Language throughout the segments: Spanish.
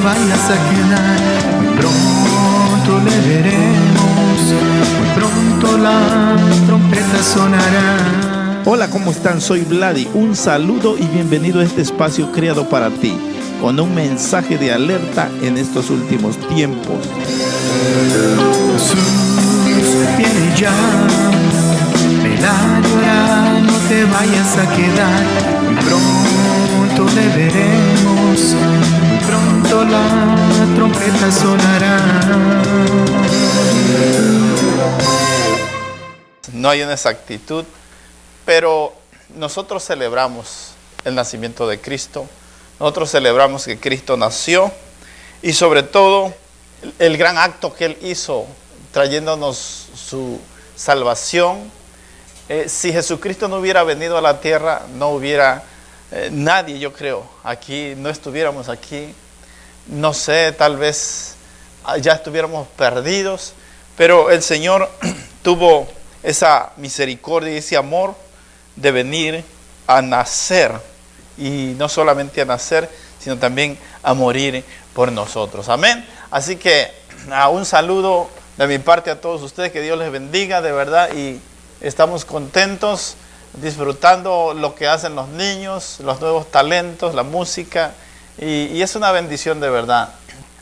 vayas a quedar. Muy pronto le veremos, muy pronto la trompeta sonará. Hola, ¿cómo están? Soy Vladi. Un saludo y bienvenido a este espacio creado para ti, con un mensaje de alerta en estos últimos tiempos. Jesús viene ya, ven a llorar, no te vayas a quedar. Muy pronto le veremos, muy pronto la trompeta sonará. No hay una exactitud, pero nosotros celebramos el nacimiento de Cristo. Nosotros celebramos que Cristo nació y sobre todo el gran acto que Él hizo trayéndonos su salvación. Si Jesucristo no hubiera venido a la tierra, no hubiera nadie, yo creo, aquí, no estuviéramos aquí. No sé, tal vez ya estuviéramos perdidos, pero el Señor tuvo esa misericordia y ese amor de venir a nacer, y no solamente a nacer, sino también a morir por nosotros. Amén. Así que un saludo de mi parte a todos ustedes, que Dios les bendiga de verdad, y estamos contentos disfrutando lo que hacen los niños, los nuevos talentos, la música, y es una bendición de verdad.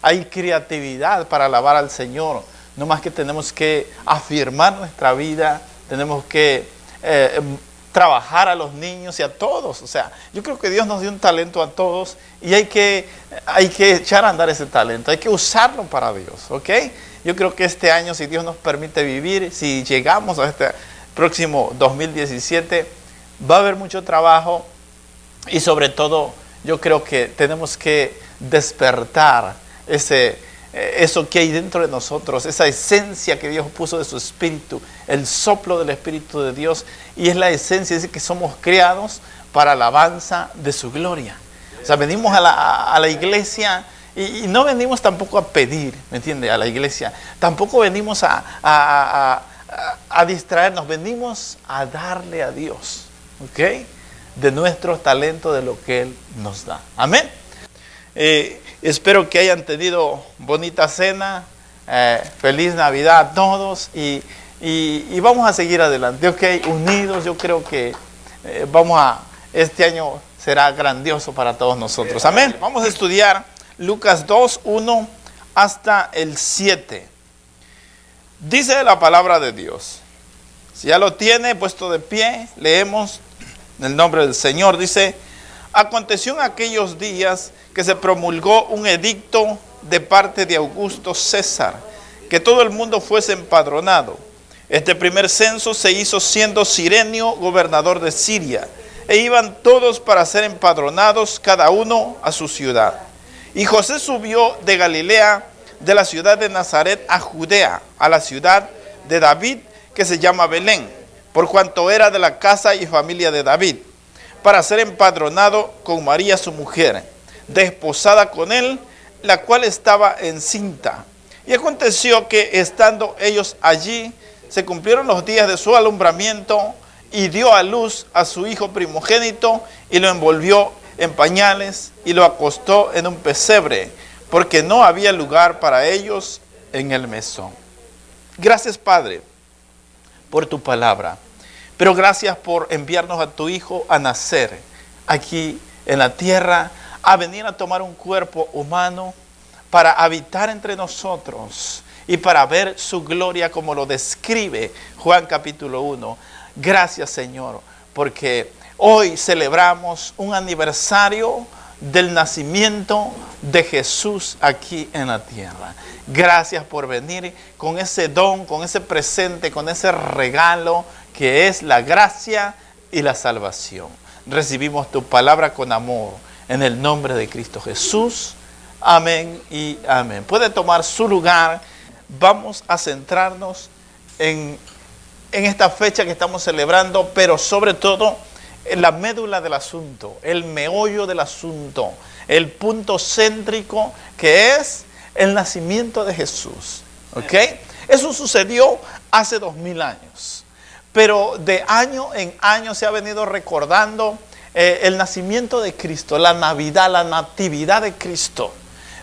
Hay creatividad para alabar al Señor, no más que tenemos que afirmar nuestra vida, tenemos que trabajar a los niños y a todos. O sea, yo creo que Dios nos dio un talento a todos y hay que echar a andar ese talento, hay que usarlo para Dios, ¿ok? Yo creo que este año, si Dios nos permite vivir, si llegamos a este próximo 2017, va a haber mucho trabajo y sobre todo yo creo que tenemos que despertar eso que hay dentro de nosotros, esa esencia que Dios puso de su Espíritu, el soplo del Espíritu de Dios, y es la esencia, es que somos creados para alabanza de su gloria. O sea, venimos a la iglesia y no venimos tampoco a pedir, ¿me entiende? A la iglesia. Tampoco venimos a distraernos, venimos a darle a Dios, ¿ok? De nuestros talentos, de lo que Él nos da. Amén. Espero que hayan tenido bonita cena, feliz Navidad a todos, y vamos a seguir adelante, ok, unidos. Yo creo que este año será grandioso para todos nosotros, amén. Vamos a estudiar Lucas 2, 1 hasta el 7. Dice la palabra de Dios. Si ya lo tiene puesto de pie, leemos en el nombre del Señor. Dice: aconteció en aquellos días que se promulgó un edicto de parte de Augusto César, que todo el mundo fuese empadronado. Este primer censo se hizo siendo Cirenio gobernador de Siria, e iban todos para ser empadronados, cada uno a su ciudad. Y José subió de Galilea, de la ciudad de Nazaret a Judea, a la ciudad de David, que se llama Belén, por cuanto era de la casa y familia de David, para ser empadronado con María su mujer, desposada con él, la cual estaba encinta. Y aconteció que, estando ellos allí, se cumplieron los días de su alumbramiento, y dio a luz a su hijo primogénito, y lo envolvió en pañales, y lo acostó en un pesebre, porque no había lugar para ellos en el mesón. Gracias, Padre, por tu palabra. Pero gracias por enviarnos a tu Hijo a nacer aquí en la tierra, a venir a tomar un cuerpo humano para habitar entre nosotros y para ver su gloria como lo describe Juan capítulo 1. Gracias, Señor, porque hoy celebramos un aniversario del nacimiento de Jesús aquí en la tierra. Gracias por venir con ese don, con ese presente, con ese regalo que es la gracia y la salvación. Recibimos tu palabra con amor en el nombre de Cristo Jesús. Amén y amén. Puede tomar su lugar. Vamos a centrarnos en esta fecha que estamos celebrando, pero sobre todo en la médula del asunto, el meollo del asunto, el punto céntrico, que es el nacimiento de Jesús. ¿Ok? Eso sucedió hace 2000 años. Pero de año en año se ha venido recordando el nacimiento de Cristo, la Navidad, la natividad de Cristo.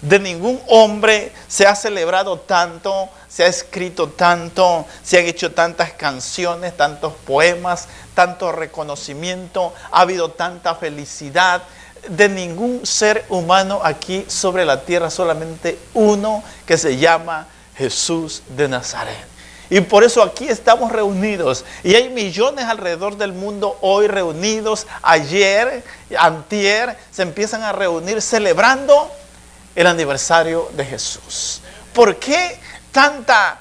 De ningún hombre se ha celebrado tanto, se ha escrito tanto, se han hecho tantas canciones, tantos poemas, tanto reconocimiento, ha habido tanta felicidad. De ningún ser humano aquí sobre la tierra, solamente uno que se llama Jesús de Nazaret. Y por eso aquí estamos reunidos. Y hay millones alrededor del mundo hoy reunidos. Ayer, antier, se empiezan a reunir celebrando el aniversario de Jesús. ¿Por qué tanta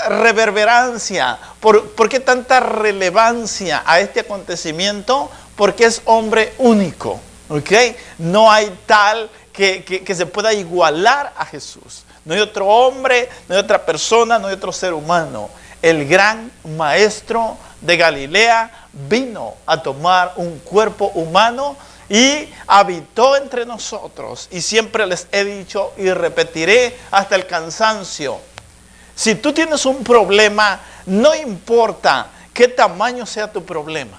reverberancia? ¿Por qué tanta relevancia a este acontecimiento? Porque es hombre único. ¿Okay? No hay tal que se pueda igualar a Jesús. No hay otro hombre, no hay otra persona, no hay otro ser humano. El gran maestro de Galilea vino a tomar un cuerpo humano y habitó entre nosotros. Y siempre les he dicho y repetiré hasta el cansancio: si tú tienes un problema, no importa qué tamaño sea tu problema.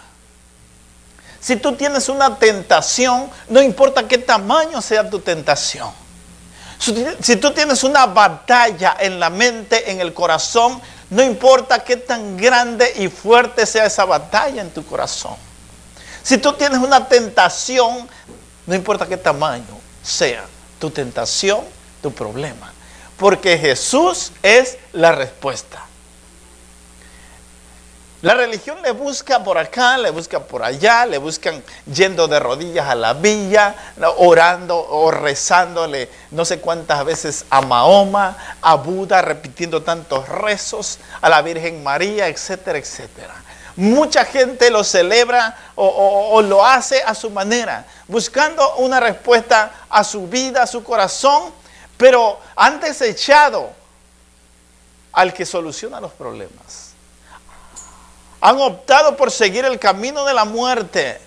Si tú tienes una tentación, no importa qué tamaño sea tu tentación. Si tú tienes una batalla en la mente, en el corazón, no importa qué tan grande y fuerte sea esa batalla en tu corazón. Si tú tienes una tentación, no importa qué tamaño sea tu tentación, tu problema. Porque Jesús es la respuesta. La religión le busca por acá, le busca por allá, le buscan yendo de rodillas a la villa, orando o rezándole no sé cuántas veces a Mahoma, a Buda, repitiendo tantos rezos, a la Virgen María, etcétera, etcétera. Mucha gente lo celebra o lo hace a su manera, buscando una respuesta a su vida, a su corazón, pero han desechado al que soluciona los problemas. Han optado por seguir el camino de la muerte,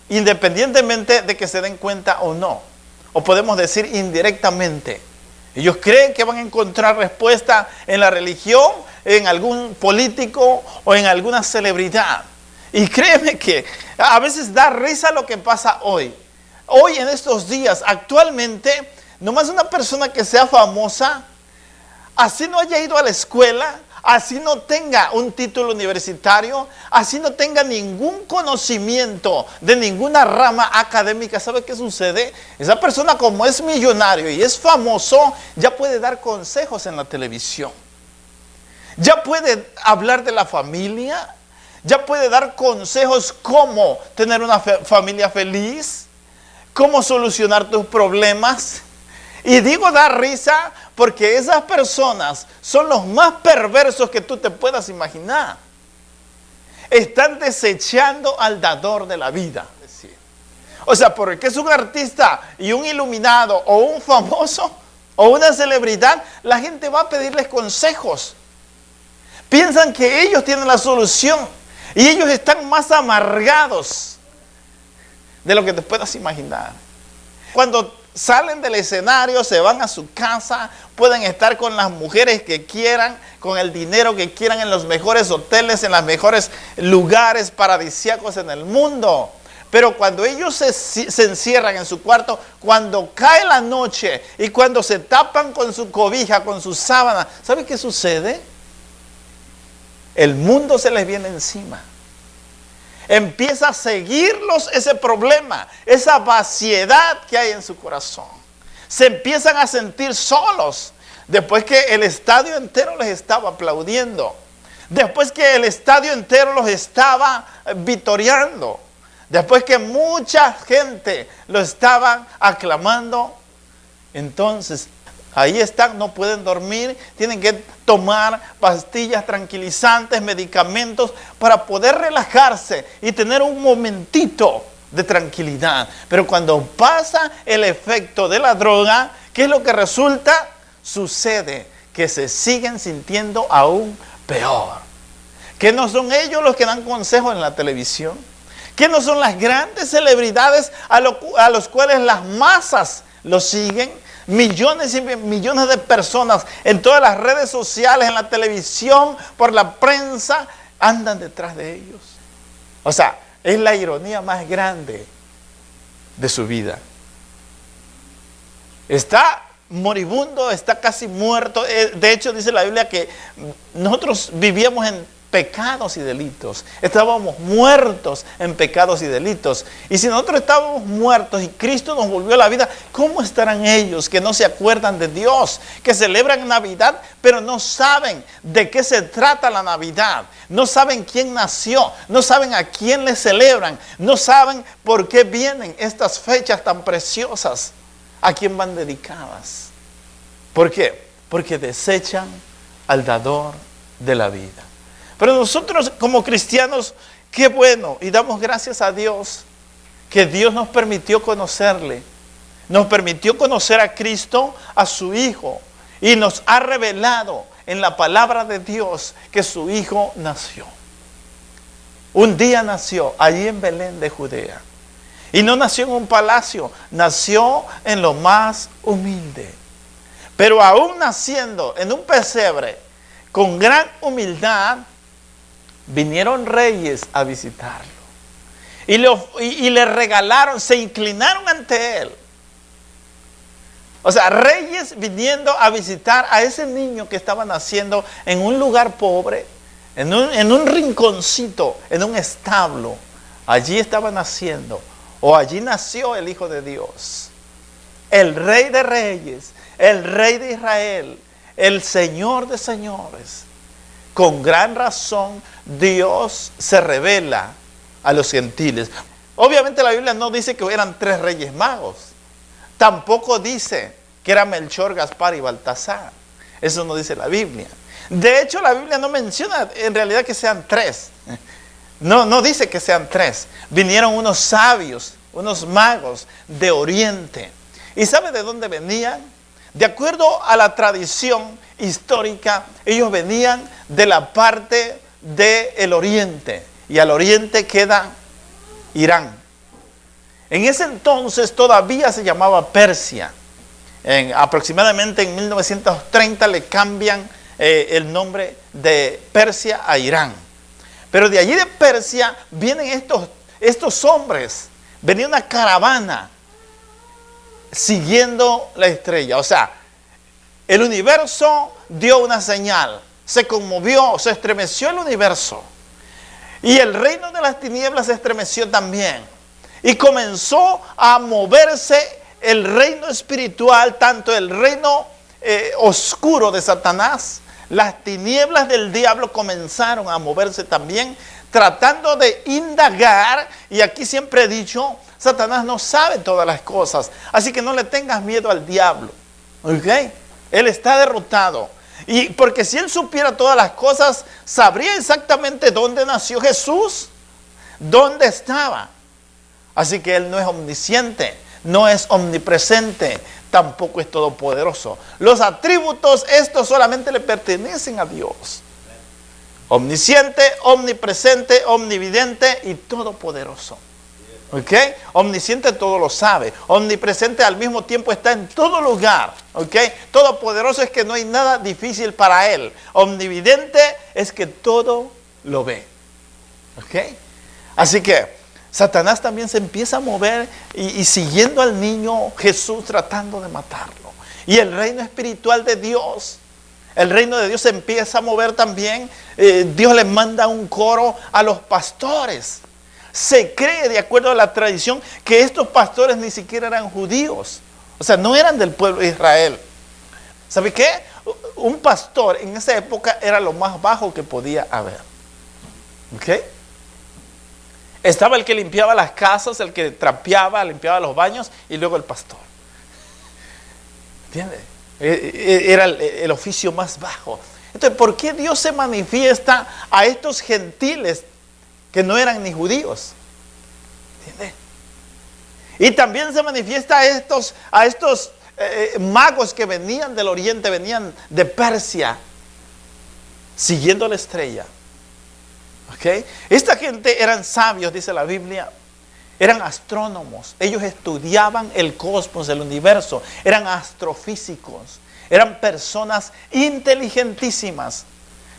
independientemente de que se den cuenta o no. O podemos decir indirectamente. Ellos creen que van a encontrar respuesta en la religión, en algún político o en alguna celebridad. Y créeme que a veces da risa lo que pasa hoy. Hoy en estos días, actualmente, nomás una persona que sea famosa, así no haya ido a la escuela, así no tenga un título universitario, así no tenga ningún conocimiento de ninguna rama académica, ¿sabe qué sucede? Esa persona, como es millonario y es famoso, ya puede dar consejos en la televisión. Ya puede hablar de la familia, ya puede dar consejos cómo tener una familia feliz, cómo solucionar tus problemas. Y digo da risa porque esas personas son los más perversos que tú te puedas imaginar. Están desechando al dador de la vida. O sea, porque es un artista y un iluminado o un famoso o una celebridad, la gente va a pedirles consejos. Piensan que ellos tienen la solución y ellos están más amargados de lo que te puedas imaginar. Cuando salen del escenario, se van a su casa, pueden estar con las mujeres que quieran, con el dinero que quieran, en los mejores hoteles, en los mejores lugares paradisíacos en el mundo. Pero cuando ellos se encierran en su cuarto, cuando cae la noche y cuando se tapan con su cobija, con su sábana, ¿sabe qué sucede? El mundo se les viene encima. Empieza a seguirlos ese problema, esa vaciedad que hay en su corazón. Se empiezan a sentir solos, después que el estadio entero les estaba aplaudiendo, después que el estadio entero los estaba vitoreando, después que mucha gente lo estaba aclamando. Entonces ahí están, no pueden dormir, tienen que tomar pastillas tranquilizantes, medicamentos para poder relajarse y tener un momentito de tranquilidad. Pero cuando pasa el efecto de la droga, ¿qué es lo que resulta? Sucede que se siguen sintiendo aún peor. ¿Que no son ellos los que dan consejos en la televisión? ¿Que no son las grandes celebridades a los cuales las masas los siguen? Millones y millones de personas en todas las redes sociales, en la televisión, por la prensa, andan detrás de ellos. O sea, es la ironía más grande de su vida. Está moribundo, está casi muerto. De hecho, dice la Biblia que nosotros vivíamos en pecados y delitos. Estábamos muertos en pecados y delitos. Y si nosotros estábamos muertos y Cristo nos volvió a la vida, ¿cómo estarán ellos que no se acuerdan de Dios? Que celebran Navidad, pero no saben de qué se trata la Navidad. No saben quién nació. No saben a quién le celebran. No saben por qué vienen estas fechas tan preciosas. ¿A quién van dedicadas? ¿Por qué? Porque desechan al dador de la vida. Pero nosotros como cristianos, qué bueno, y damos gracias a Dios que Dios nos permitió conocerle. Nos permitió conocer a Cristo, a su Hijo, y nos ha revelado en la palabra de Dios que su Hijo nació. Un día nació allí en Belén de Judea. Y no nació en un palacio, nació en lo más humilde. Pero aún naciendo en un pesebre, con gran humildad, vinieron reyes a visitarlo. Y le regalaron, se inclinaron ante él. O sea, reyes viniendo a visitar a ese niño que estaba naciendo en un lugar pobre, en un rinconcito, en un establo. Allí estaba naciendo, o allí nació el Hijo de Dios. El Rey de Reyes, el Rey de Israel, el Señor de Señores. Con gran razón Dios se revela a los gentiles. Obviamente la Biblia no dice que eran 3 reyes magos. Tampoco dice que era Melchor, Gaspar y Baltasar. Eso no dice la Biblia. De hecho, la Biblia no menciona en realidad que sean 3. No dice que sean 3. Vinieron unos sabios, unos magos de Oriente. ¿Y sabe de dónde venían? De acuerdo a la tradición histórica, ellos venían de la parte del oriente. Y al oriente queda Irán. En ese entonces todavía se llamaba Persia. Aproximadamente en 1930 le cambian el nombre de Persia a Irán. Pero de allí de Persia vienen estos hombres. Venía una caravana siguiendo la estrella. O sea, el universo dio una señal. Se conmovió, se estremeció el universo. Y el reino de las tinieblas se estremeció también. Y comenzó a moverse el reino espiritual, tanto el reino oscuro de Satanás. Las tinieblas del diablo comenzaron a moverse también, tratando de indagar. Y aquí siempre he dicho, Satanás no sabe todas las cosas, así que no le tengas miedo al diablo. ¿Ok? Él está derrotado. Y porque si él supiera todas las cosas, sabría exactamente dónde nació Jesús, dónde estaba. Así que él no es omnisciente, no es omnipresente, tampoco es todopoderoso. Los atributos estos solamente le pertenecen a Dios. Omnisciente, omnipresente, omnividente y todopoderoso. ¿Ok? Omnisciente todo lo sabe. Omnipresente al mismo tiempo está en todo lugar. ¿Ok? Todopoderoso es que no hay nada difícil para él. Omnividente es que todo lo ve. ¿Ok? Así que Satanás también se empieza a mover y siguiendo al niño Jesús, tratando de matarlo. Y el reino espiritual de Dios, el reino de Dios se empieza a mover también. Dios les manda un coro a los pastores. Se cree, de acuerdo a la tradición, que estos pastores ni siquiera eran judíos. O sea, no eran del pueblo de Israel. ¿Sabe qué? Un pastor en esa época era lo más bajo que podía haber. ¿Ok? Estaba el que limpiaba las casas, el que trapeaba, limpiaba los baños, y luego el pastor. ¿Entiende? Era el oficio más bajo. Entonces, ¿por qué Dios se manifiesta a estos gentiles que no eran ni judíos? ¿Entiende? Y también se manifiesta a estos magos que venían del oriente, venían de Persia, siguiendo la estrella. ¿Okay? Esta gente eran sabios, dice la Biblia. Eran astrónomos. Ellos estudiaban el cosmos, el universo. Eran astrofísicos. Eran personas inteligentísimas.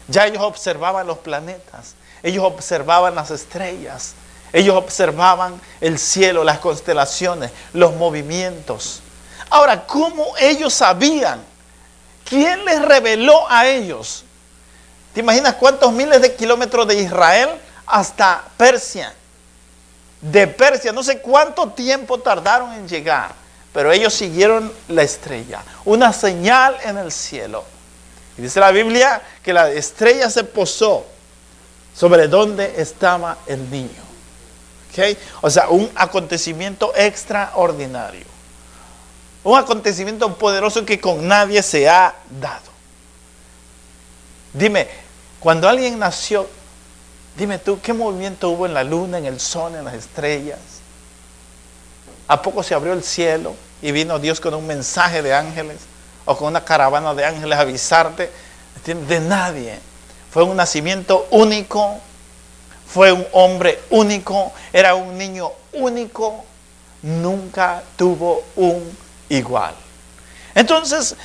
Ya ellos observaban los planetas. Ellos observaban las estrellas. Ellos observaban el cielo, las constelaciones, los movimientos. Ahora, ¿cómo ellos sabían? ¿Quién les reveló a ellos? ¿Te imaginas cuántos miles de kilómetros de Israel hasta Persia? De Persia, no sé cuánto tiempo tardaron en llegar, pero ellos siguieron la estrella, una señal en el cielo. Y dice la Biblia que la estrella se posó sobre donde estaba el niño. ¿Okay? O sea, un acontecimiento extraordinario. Un acontecimiento poderoso que con nadie se ha dado. Dime, cuando alguien nació, dime tú, ¿qué movimiento hubo en la luna, en el sol, en las estrellas? ¿A poco se abrió el cielo y vino Dios con un mensaje de ángeles? ¿O con una caravana de ángeles a avisarte? De nadie. Fue un nacimiento único. Fue un hombre único. Era un niño único. Nunca tuvo un igual. Entonces,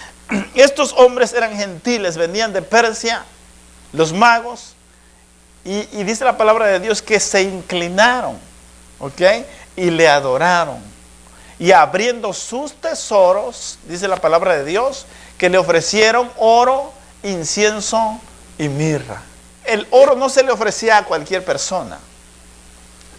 estos hombres eran gentiles, venían de Persia, los magos, y dice la palabra de Dios que se inclinaron, ¿ok? Y le adoraron. Y abriendo sus tesoros, dice la palabra de Dios, que le ofrecieron oro, incienso y mirra. El oro no se le ofrecía a cualquier persona,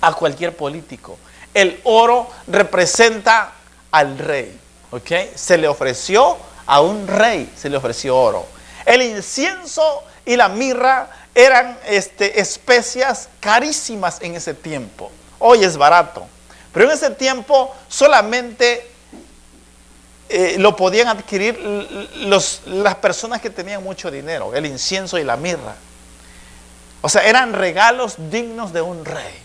a cualquier político. El oro representa al rey, ¿ok? Se le ofreció a un rey, se le ofreció oro. El incienso y la mirra eran especias carísimas en ese tiempo. Hoy es barato, pero en ese tiempo solamente lo podían adquirir las personas que tenían mucho dinero, el incienso y la mirra. O sea, eran regalos dignos de un rey.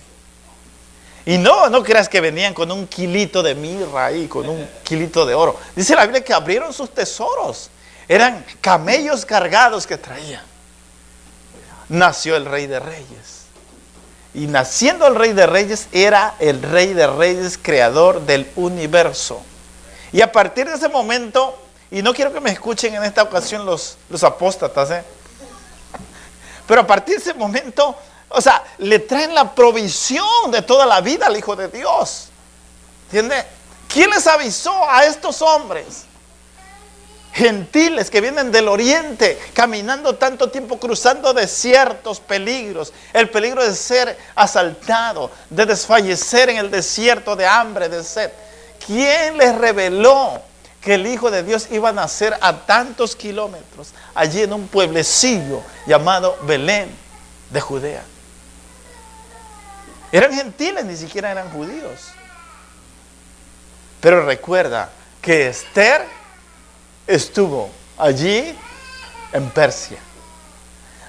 Y no creas que venían con un kilito de mirra y con un kilito de oro. Dice la Biblia que abrieron sus tesoros. Eran camellos cargados que traían. Nació el Rey de Reyes. Y naciendo el Rey de Reyes, era el Rey de Reyes, creador del universo. Y a partir de ese momento, y no quiero que me escuchen en esta ocasión los apóstatas, pero a partir de ese momento, o sea, le traen la provisión de toda la vida al Hijo de Dios. ¿Entiende? ¿Quién les avisó a estos hombres? Gentiles que vienen del oriente, caminando tanto tiempo, cruzando desiertos, peligros. El peligro de ser asaltado, de desfallecer en el desierto, de hambre, de sed. ¿Quién les reveló que el Hijo de Dios iba a nacer a tantos kilómetros, allí en un pueblecillo llamado Belén de Judea? Eran gentiles, ni siquiera eran judíos. Pero recuerda que Esther estuvo allí en Persia.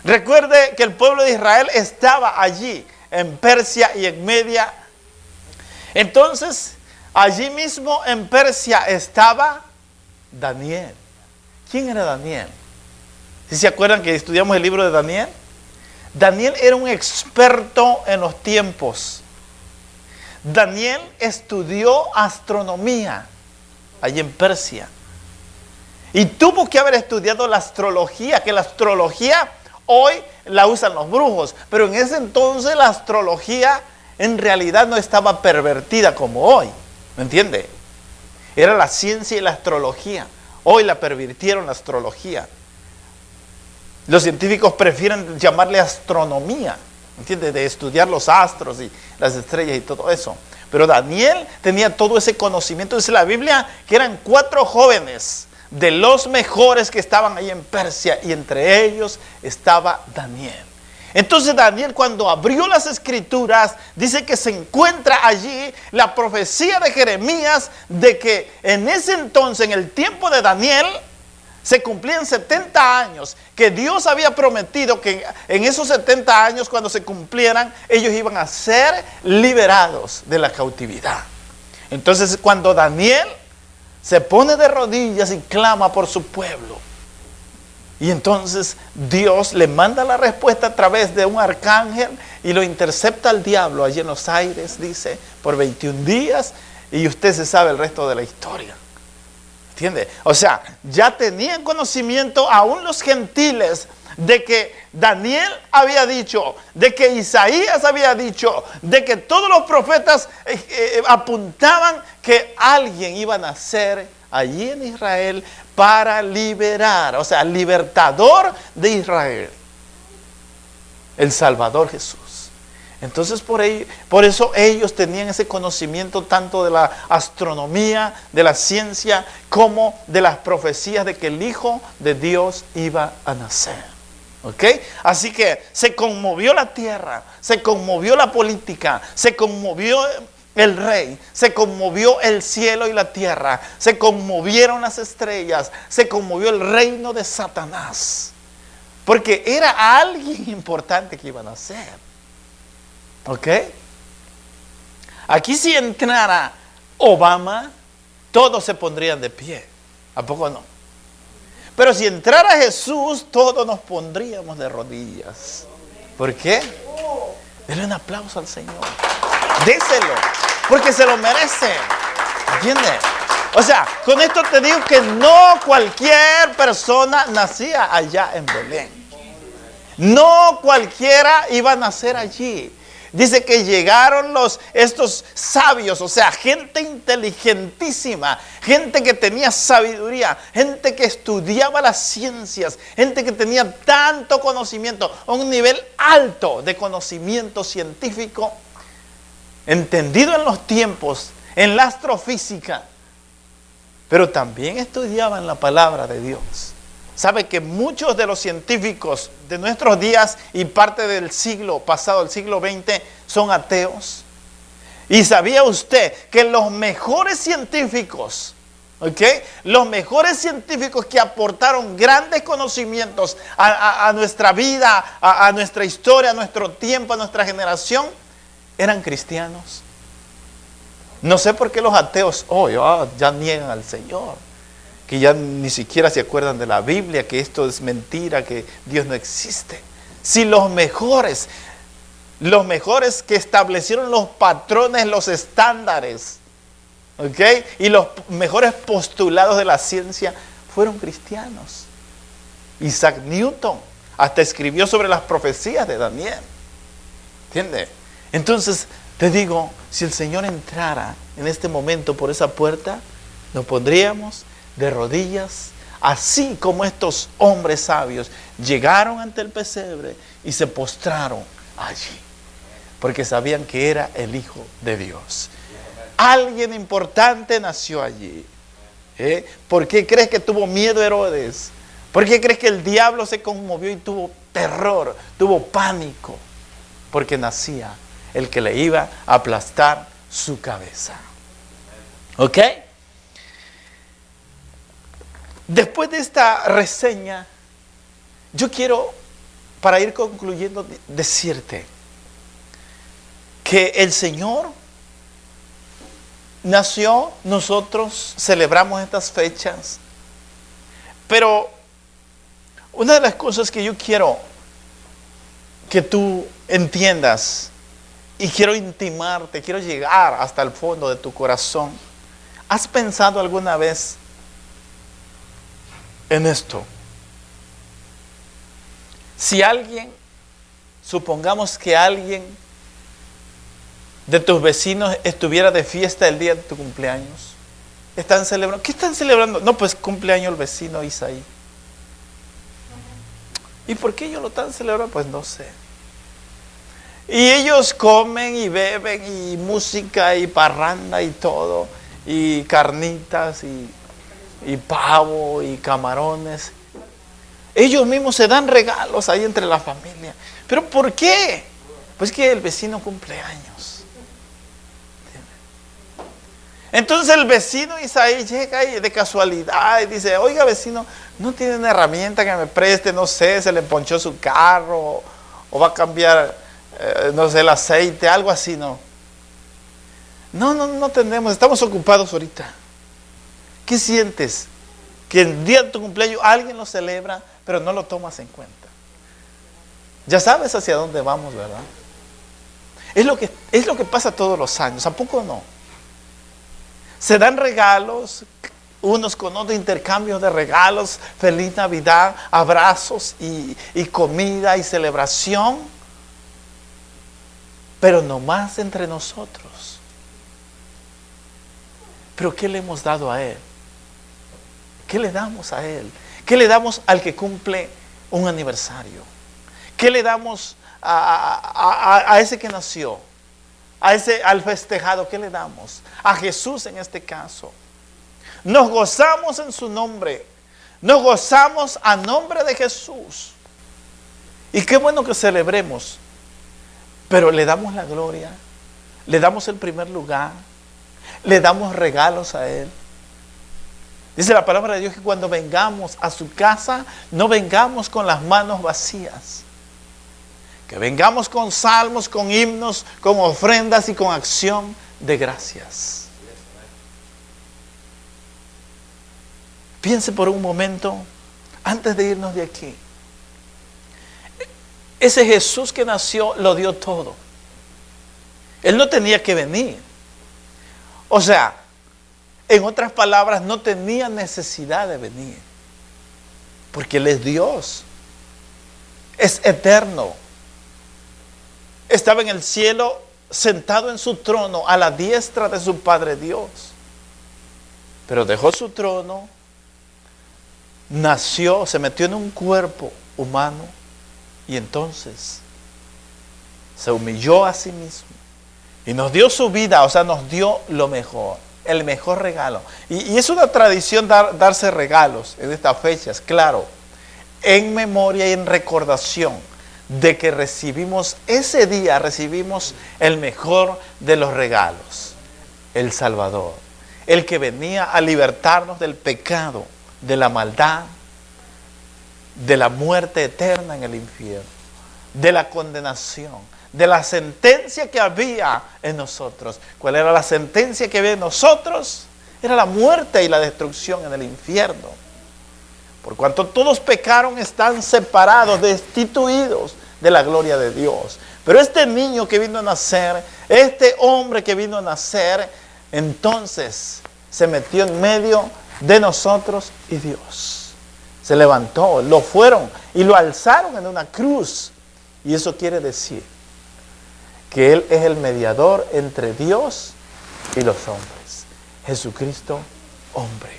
Recuerde que el pueblo de Israel estaba allí en Persia y en Media. Entonces, allí mismo en Persia estaba Daniel. ¿Quién era Daniel? ¿Sí se acuerdan que estudiamos el libro de Daniel? Daniel era un experto en los tiempos. Daniel estudió astronomía allí en Persia. Y tuvo que haber estudiado la astrología, que la astrología hoy la usan los brujos, pero en ese entonces la astrología en realidad no estaba pervertida como hoy. ¿Me entiende? Era la ciencia y la astrología. Hoy la pervirtieron la astrología. Los científicos prefieren llamarle astronomía, ¿entiendes? De estudiar los astros y las estrellas y todo eso. Pero Daniel tenía todo ese conocimiento. Dice la Biblia que eran 4 jóvenes de los mejores que estaban ahí en Persia, y entre ellos estaba Daniel. Entonces Daniel, cuando abrió las escrituras, dice que se encuentra allí la profecía de Jeremías de que en ese entonces, en el tiempo de Daniel, se cumplían 70 años, que Dios había prometido que en esos 70 años, cuando se cumplieran, ellos iban a ser liberados de la cautividad. Entonces, cuando Daniel se pone de rodillas y clama por su pueblo, y entonces Dios le manda la respuesta a través de un arcángel y lo intercepta al diablo allí en los aires, dice, por 21 días, y usted se sabe el resto de la historia. ¿Entiende? O sea, ya tenían conocimiento aún los gentiles de que Daniel había dicho, de que Isaías había dicho, de que todos los profetas apuntaban que alguien iba a nacer allí en Israel para liberar, o sea, libertador de Israel, el Salvador Jesús. Entonces por eso ellos tenían ese conocimiento tanto de la astronomía, de la ciencia, como de las profecías de que el Hijo de Dios iba a nacer. ¿Ok? Así que se conmovió la tierra, se conmovió la política, se conmovió el rey, se conmovió el cielo y la tierra, se conmovieron las estrellas, se conmovió el reino de Satanás. Porque era alguien importante que iba a nacer. ¿Ok? Aquí si entrara Obama, todos se pondrían de pie. ¿A poco no? Pero si entrara Jesús, todos nos pondríamos de rodillas. ¿Por qué? Denle un aplauso al Señor. Déselo, porque se lo merece. ¿Entiendes? O sea, con esto te digo que no cualquier persona nacía allá en Belén. No cualquiera iba a nacer allí. Dice que llegaron estos sabios, o sea, gente inteligentísima, gente que tenía sabiduría, gente que estudiaba las ciencias, gente que tenía tanto conocimiento, un nivel alto de conocimiento científico, entendido en los tiempos, en la astrofísica, pero también estudiaban la palabra de Dios. Sabe que muchos de los científicos de nuestros días y parte del siglo pasado, el siglo XX, son ateos. Y sabía usted que los mejores científicos, ¿ok? Los mejores científicos que aportaron grandes conocimientos a nuestra vida, a nuestra historia, a nuestro tiempo, a nuestra generación, eran cristianos. No sé por qué los ateos hoy ya niegan al Señor, que ya ni siquiera se acuerdan de la Biblia, que esto es mentira, que Dios no existe. Si los mejores que establecieron los patrones, los estándares, ¿ok? Y los mejores postulados de la ciencia fueron cristianos. Isaac Newton hasta escribió sobre las profecías de Daniel. ¿Entiendes? Entonces, te digo, si el Señor entrara en este momento por esa puerta, nos pondríamos de rodillas, así como estos hombres sabios llegaron ante el pesebre y se postraron allí, porque sabían que era el Hijo de Dios. Alguien importante nació allí. ¿Por qué crees que tuvo miedo Herodes? ¿Por qué crees que el diablo se conmovió y tuvo terror, tuvo pánico? Porque nacía el que le iba a aplastar su cabeza. ¿Ok? Después de esta reseña, yo quiero, para ir concluyendo, decirte que el Señor nació, nosotros celebramos estas fechas, pero una de las cosas que yo quiero que tú entiendas y quiero intimarte, quiero llegar hasta el fondo de tu corazón. ¿Has pensado alguna vez en esto? Si alguien, supongamos que alguien de tus vecinos estuviera de fiesta el día de tu cumpleaños, ¿están celebrando? ¿Qué están celebrando? No, pues cumpleaños el vecino Isaí. ¿Y por qué ellos lo están celebrando? Pues no sé. Y ellos comen y beben y música y parranda y todo, y carnitas y pavo y camarones. Ellos mismos se dan regalos ahí entre la familia. ¿Pero por qué? Pues que el vecino cumple años. Entonces el vecino Isaí llega ahí de casualidad y dice: oiga vecino, ¿no tiene una herramienta que me preste? No sé, se le ponchó su carro o va a cambiar, no sé, el aceite, algo así, ¿no? No tenemos, estamos ocupados ahorita. ¿Qué sientes? Que el día de tu cumpleaños alguien lo celebra, pero no lo tomas en cuenta. Ya sabes hacia dónde vamos, ¿verdad? Es lo que pasa todos los años, ¿a poco no? Se dan regalos, unos con otros, intercambios de regalos, feliz Navidad, abrazos y comida y celebración, pero nomás entre nosotros. ¿Pero qué le hemos dado a Él? ¿Qué le damos a Él? ¿Qué le damos al que cumple un aniversario? ¿Qué le damos a ese que nació? Al festejado, ¿qué le damos? A Jesús en este caso. Nos gozamos en su nombre. Nos gozamos a nombre de Jesús. Y qué bueno que celebremos. Pero le damos la gloria. Le damos el primer lugar. Le damos regalos a Él. Dice la palabra de Dios que cuando vengamos a su casa, no vengamos con las manos vacías. Que vengamos con salmos, con himnos, con ofrendas y con acción de gracias. Piense por un momento, antes de irnos de aquí. Ese Jesús que nació lo dio todo. Él no tenía que venir. O sea, en otras palabras, no tenía necesidad de venir. Porque Él es Dios. Es eterno. Estaba en el cielo, sentado en su trono, a la diestra de su Padre Dios. Pero dejó su trono, nació, se metió en un cuerpo humano y entonces se humilló a sí mismo y nos dio su vida, o sea, nos dio lo mejor, el mejor regalo. Y es una tradición darse regalos en estas fechas, claro, en memoria y en recordación de que ese día recibimos el mejor de los regalos, el Salvador, el que venía a libertarnos del pecado, de la maldad, de la muerte eterna en el infierno, de la condenación, de la sentencia que había en nosotros. ¿Cuál era la sentencia que había en nosotros? Era la muerte y la destrucción en el infierno. Por cuanto todos pecaron, están separados, destituidos de la gloria de Dios. Pero este niño que vino a nacer, este hombre que vino a nacer, entonces se metió en medio de nosotros y Dios. Se levantó, lo fueron y lo alzaron en una cruz. Y eso quiere decir que Él es el mediador entre Dios y los hombres. Jesucristo, hombre.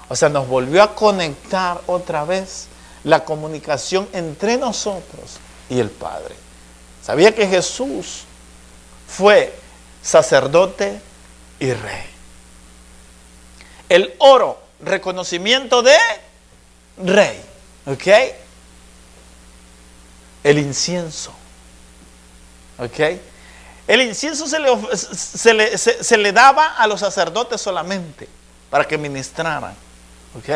O sea, nos volvió a conectar otra vez la comunicación entre nosotros y el Padre. ¿Sabía que Jesús fue sacerdote y rey? El oro, reconocimiento de rey. ¿Ok? El incienso. ¿Ok? El incienso se le daba a los sacerdotes solamente para que ministraran. ¿Ok?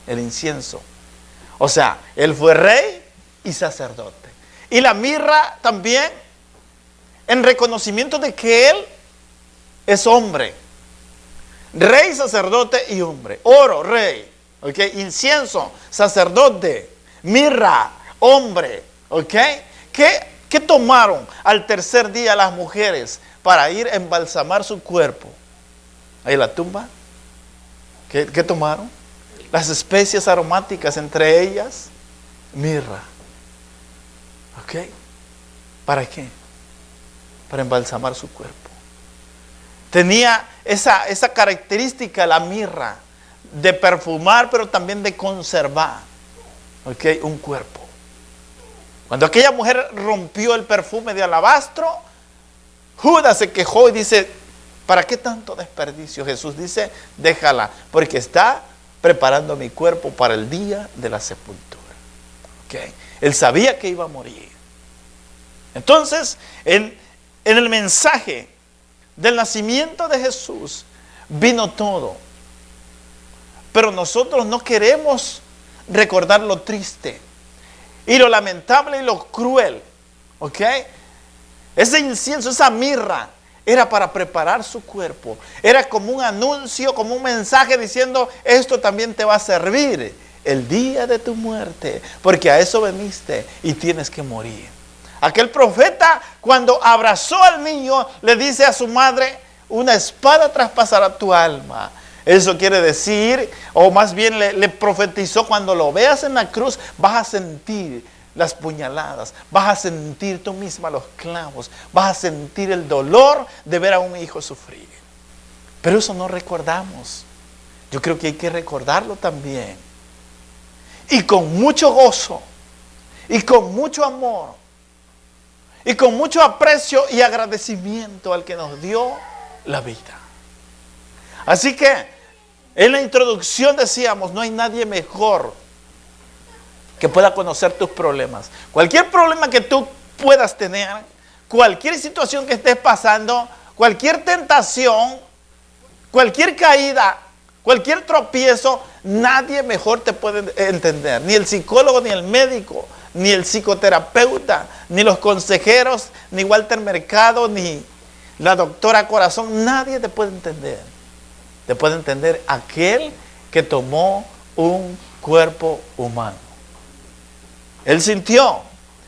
El incienso. O sea, Él fue rey y sacerdote. Y la mirra también, en reconocimiento de que Él es hombre. Rey, sacerdote y hombre. Oro, rey. ¿Ok? Incienso, sacerdote. Mirra, hombre. ¿Ok? ¿Qué tomaron al tercer día las mujeres para ir a embalsamar su cuerpo? Ahí en la tumba. ¿Qué tomaron? Las especias aromáticas, entre ellas mirra. ¿Ok? ¿Para qué? Para embalsamar su cuerpo. Tenía esa característica la mirra de perfumar, pero también de conservar. ¿Ok? Un cuerpo. Cuando aquella mujer rompió el perfume de alabastro, Judas se quejó y dice: ¿para qué tanto desperdicio? Jesús dice: déjala, porque está preparando mi cuerpo para el día de la sepultura. ¿Okay? Él sabía que iba a morir. Entonces, en el mensaje del nacimiento de Jesús vino todo. Pero nosotros no queremos recordar lo triste y lo lamentable y lo cruel. ¿Ok? Ese incienso, esa mirra, era para preparar su cuerpo. Era como un anuncio, como un mensaje diciendo: esto también te va a servir el día de tu muerte, porque a eso veniste y tienes que morir. Aquel profeta, cuando abrazó al niño, le dice a su madre: una espada traspasará tu alma. Eso quiere decir, o más bien le profetizó: cuando lo veas en la cruz, vas a sentir las puñaladas, vas a sentir tú misma los clavos, vas a sentir el dolor de ver a un hijo sufrir. Pero eso no recordamos. Yo creo que hay que recordarlo también. Y con mucho gozo, y con mucho amor, y con mucho aprecio y agradecimiento al que nos dio la vida. Así que en la introducción decíamos, no hay nadie mejor que pueda conocer tus problemas. Cualquier problema que tú puedas tener, cualquier situación que estés pasando, cualquier tentación, cualquier caída, cualquier tropiezo, nadie mejor te puede entender. Ni el psicólogo, ni el médico, ni el psicoterapeuta, ni los consejeros, ni Walter Mercado, ni la doctora Corazón. Nadie te puede entender. Te puede entender aquel que tomó un cuerpo humano. Él sintió,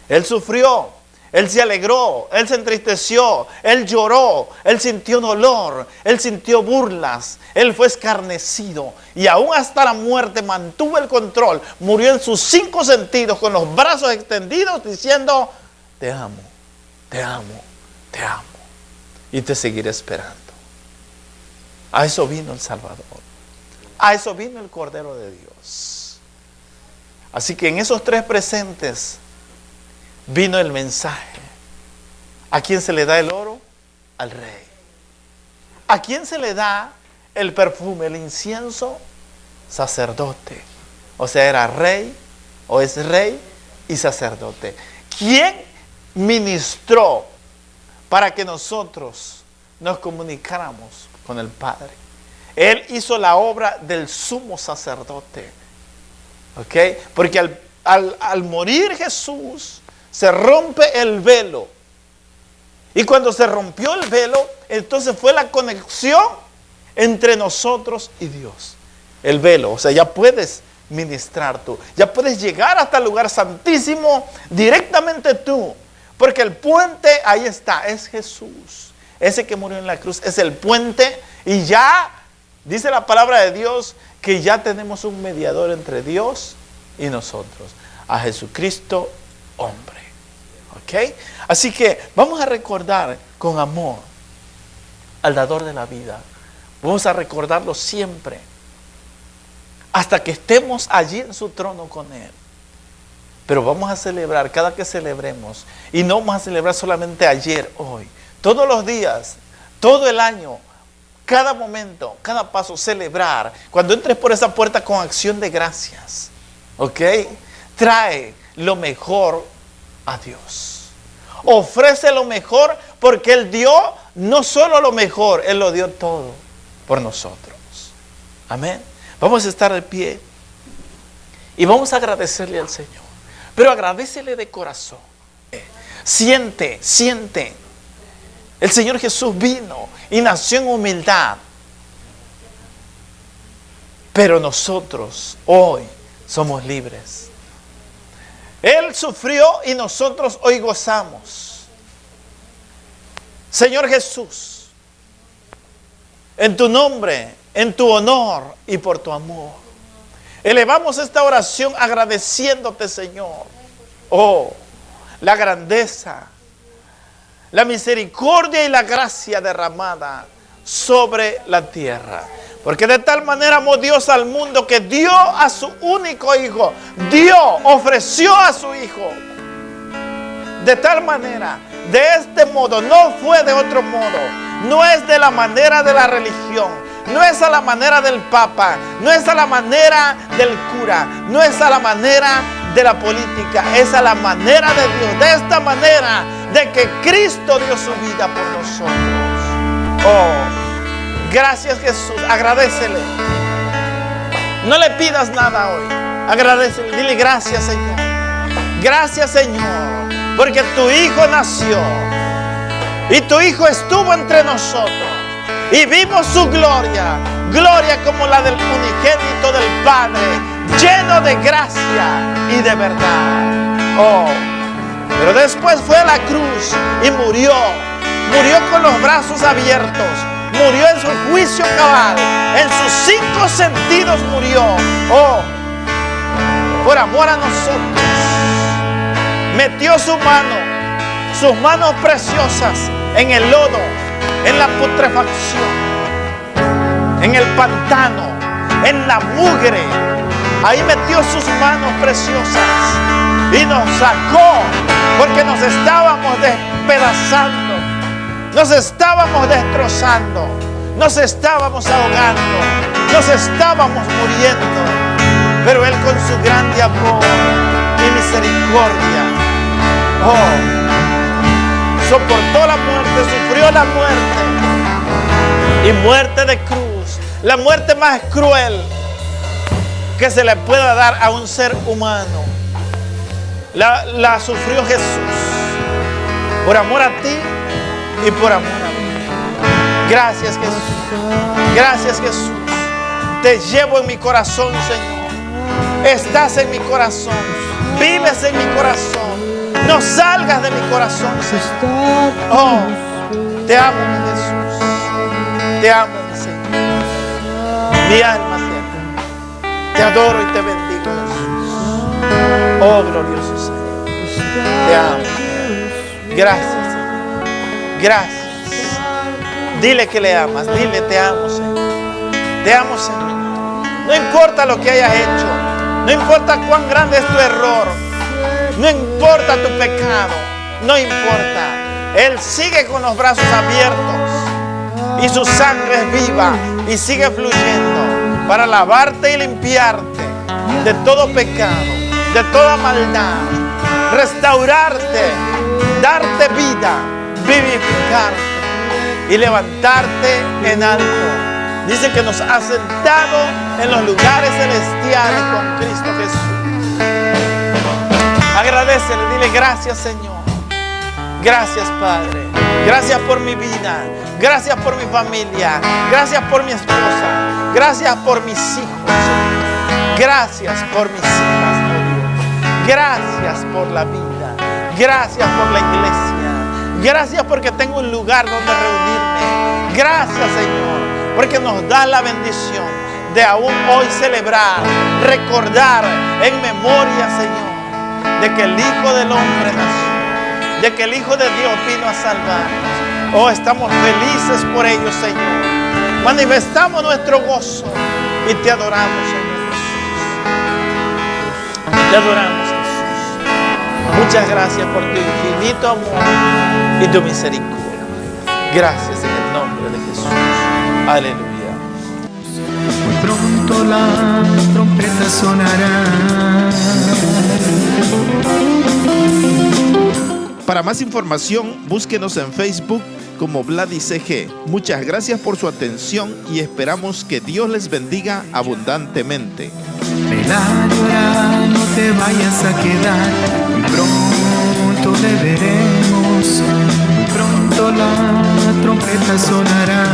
él sufrió, él se alegró, él se entristeció, él lloró, él sintió dolor, él sintió burlas, él fue escarnecido y aún hasta la muerte mantuvo el control. Murió en sus 5 sentidos con los brazos extendidos diciendo, te amo, te amo, te amo y te seguiré esperando. A eso vino el Salvador, a eso vino el Cordero de Dios. Así que en esos 3 presentes vino el mensaje. ¿A quién se le da el oro? Al rey. ¿A quién se le da el perfume, el incienso? Sacerdote. O sea, era rey, o es rey y sacerdote. ¿Quién ministró para que nosotros nos comunicáramos con el Padre? Él hizo la obra del sumo sacerdote. ¿Ok? Porque al morir Jesús, se rompe el velo. Y cuando se rompió el velo, entonces fue la conexión entre nosotros y Dios. El velo, o sea, ya puedes ministrar tú. Ya puedes llegar hasta el lugar santísimo directamente tú. Porque el puente ahí está, es Jesús. Ese que murió en la cruz es el puente. Y ya, dice la palabra de Dios, que ya tenemos un mediador entre Dios y nosotros. A Jesucristo, hombre. ¿Ok? Así que vamos a recordar con amor al dador de la vida. Vamos a recordarlo siempre, hasta que estemos allí en su trono con Él. Pero vamos a celebrar cada que celebremos. Y no vamos a celebrar solamente ayer, hoy. Todos los días, todo el año, cada momento, cada paso, celebrar. Cuando entres por esa puerta con acción de gracias. ¿Ok? Trae lo mejor a Dios. Ofrece lo mejor porque Él dio no solo lo mejor, Él lo dio todo por nosotros. Amén. Vamos a estar de pie y vamos a agradecerle al Señor. Pero agradécele de corazón. Siente. El Señor Jesús vino y nació en humildad. Pero nosotros hoy somos libres. Él sufrió y nosotros hoy gozamos. Señor Jesús, en tu nombre, en tu honor y por tu amor, elevamos esta oración agradeciéndote, Señor. Oh, la grandeza, la misericordia y la gracia derramada sobre la tierra. Porque de tal manera amó Dios al mundo que dio a su único hijo. Ofreció a su hijo. De tal manera, de este modo, no fue de otro modo. No es de la manera de la religión. No es a la manera del papa. No es a la manera del cura. No es a la manera de la política. Es a la manera de Dios. De esta manera de que Cristo dio su vida por nosotros. Oh, gracias Jesús, agradécele. No le pidas nada hoy, agradécele, dile gracias Señor. Gracias Señor, porque tu Hijo nació y tu Hijo estuvo entre nosotros y vimos su gloria, gloria como la del unigénito del Padre, lleno de gracia y de verdad. Oh, pero después fue a la cruz y murió con los brazos abiertos. Murió en su juicio cabal. En sus 5 sentidos murió. Oh, por amor a nosotros. Metió sus manos preciosas en el lodo, en la putrefacción, en el pantano. en la mugre. Ahí metió sus manos preciosas y nos sacó, porque nos estábamos despedazando, nos estábamos destrozando, nos estábamos ahogando, nos estábamos muriendo. Pero Él, con su grande amor y misericordia, soportó la muerte, sufrió la muerte, y muerte de cruz, la muerte más cruel que se le pueda dar a un ser humano. La sufrió Jesús por amor a ti y por amor a mí. Gracias, Jesús. Gracias, Jesús. Te llevo en mi corazón, Señor. Estás en mi corazón. Vives en mi corazón. No salgas de mi corazón, Señor. Oh, te amo, mi Jesús. Te amo, mi Señor. Mi alma te ama. Te adoro y te bendigo, Jesús. Oh, glorioso Señor. Te amo. Gracias, Señor. Gracias. Dile que le amas. Dile, te amo, Señor. Te amo, Señor. No importa lo que hayas hecho. No importa cuán grande es tu error. No importa tu pecado. No importa. Él sigue con los brazos abiertos. Y su sangre es viva. Y sigue fluyendo para lavarte y limpiarte de todo pecado, de toda maldad, restaurarte, darte vida, vivificarte y levantarte en alto. Dice que nos ha sentado en los lugares celestiales con Cristo Jesús. Agradécele, dile gracias, Señor. Gracias, Padre. Gracias por mi vida. Gracias por mi familia. Gracias por mi esposa. Gracias por mis hijos. Gracias por mis hijas, oh Dios. Gracias por la vida. Gracias por la iglesia. Gracias porque tengo un lugar donde reunirme. Gracias, Señor, porque nos da la bendición de aún hoy celebrar, recordar en memoria, Señor, de que el Hijo del Hombre nació, de que el Hijo de Dios vino a salvarnos. Oh, estamos felices por ello, Señor. Manifestamos nuestro gozo y te adoramos, Señor Jesús. Te adoramos, Jesús. Muchas gracias por tu infinito amor y tu misericordia. Gracias en el nombre de Jesús. Aleluya. Muy pronto la trompeta sonará. Para más información, búsquenos en Facebook como Vladi CG. Muchas gracias por su atención y esperamos que Dios les bendiga abundantemente. Ven a llorar, no te vayas a quedar. Muy pronto le veremos. Muy pronto la trompeta sonará.